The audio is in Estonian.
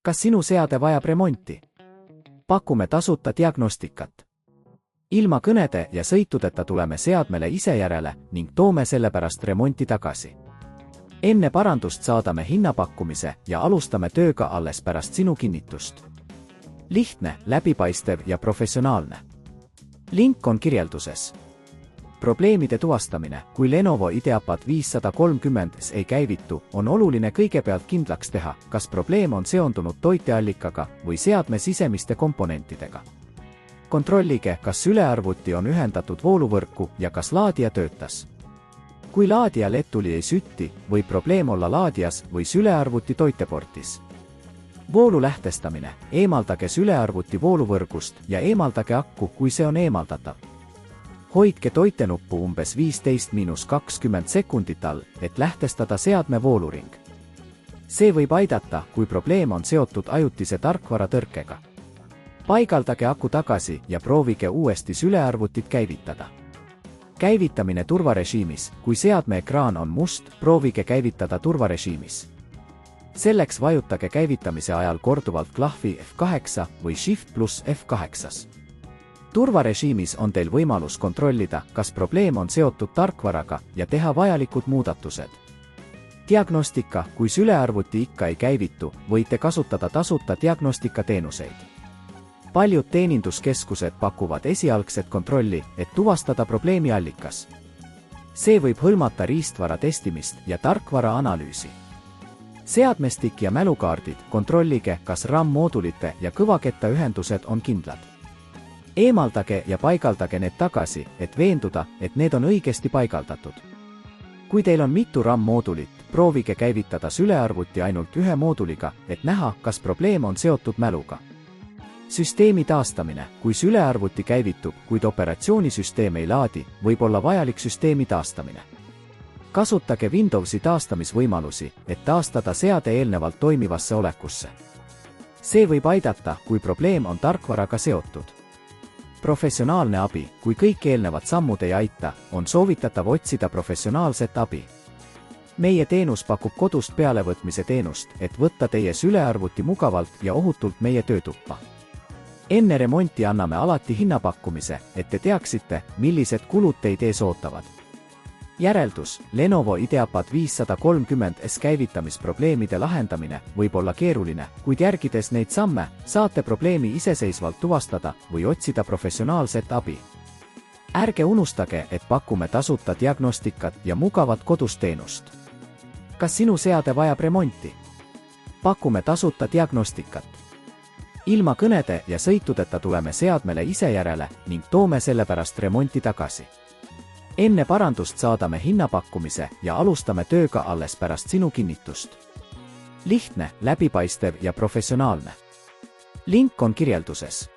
Kas sinu seade vajab remonti? Pakume tasuta diagnostikat. Ilma kõnede ja sõitudeta tuleme seadmele ise järele ning toome sellepärast remonti tagasi. Enne parandust saadame hinnapakkumise ja alustame tööga alles pärast sinu kinnitust. Lihtne, läbipaistev ja professionaalne. Link on kirjelduses. Probleemide tuvastamine, kui Lenovo IdeaPad 530 ei käivitu, on oluline kõigepealt kindlaks teha, kas probleem on seondunud toiteallikaga või seadme sisemiste komponentidega. Kontrollige, kas sülearvuti on ühendatud vooluvõrku ja kas laadija töötas. Kui laadija LED-tuli ei sütti, võib probleem olla laadijas või sülearvuti toiteportis. Voolu lähtestamine, eemaldage sülearvuti vooluvõrgust ja eemaldage akku, kui see on eemaldatav. Hoidke toitenuppu umbes 15–20 sekundit all, et lähtestada seadme vooluring. See võib aidata, kui probleem on seotud ajutise tarkvaratõrkega. Paigaldage aku tagasi ja proovige uuesti sülearvutit käivitada. Käivitamine turvarežiimis, kui seadme ekraan on must, proovige käivitada turvarežiimis. Selleks vajutage käivitamise ajal korduvalt klahvi F8 või Shift plus F8. Turvarežiimis on teil võimalus kontrollida, kas probleem on seotud tarkvaraga ja teha vajalikud muudatused. Diagnostika, kui sülearvuti ikka ei käivitu, võite kasutada tasuta diagnostikateenuseid. Paljud teeninduskeskused pakuvad esialgset kontrolli, et tuvastada probleemi allikas. See võib hõlmata riistvara testimist ja tarkvara analüüsi. Seadmestik ja mälukaardid, kontrollige, kas RAM-moodulite ja kõvaketta ühendused on kindlad. Eemaldage ja paigaldage need tagasi, et veenduda, et need on õigesti paigaldatud. Kui teil on mitu RAM-moodulit, proovige käivitada sülearvuti ainult ühe mooduliga, et näha, kas probleem on seotud mäluga. Süsteemi taastamine, kui sülearvuti käivitub, kuid operatsioonisüsteem ei laadi, võib olla vajalik süsteemi taastamine. Kasutage Windowsi taastamisvõimalusi, et taastada seade eelnevalt toimivasse olekusse. See võib aidata, kui probleem on tarkvaraga seotud. Professionaalne abi, kui kõik eelnevad sammud ei aita, on soovitatav otsida professionaalset abi. Meie teenus pakub kodust pealevõtmise teenust, et võtta teie sülearvuti mugavalt ja ohutult meie töötuppa. Enne remonti anname alati hinnapakkumise, et te teaksite, millised kulud teid ees ootavad. Järeldus, Lenovo IdeaPad 530 käivitamisprobleemide lahendamine võib olla keeruline, kuid järgides neid samme, saate probleemi iseseisvalt tuvastada või otsida professionaalset abi. Ärge unustage, et pakume tasuta diagnostikat ja mugavat kodusteenust. Kas sinu seade vajab remonti? Pakume tasuta diagnostikat. Ilma kõnede ja sõitudeta tuleme seadmele ise järele ning toome sellepärast remonti tagasi. Enne parandust saadame hinnapakkumise ja alustame tööga alles pärast sinu kinnitust. Lihtne, läbipaistev ja professionaalne. Link on kirjelduses.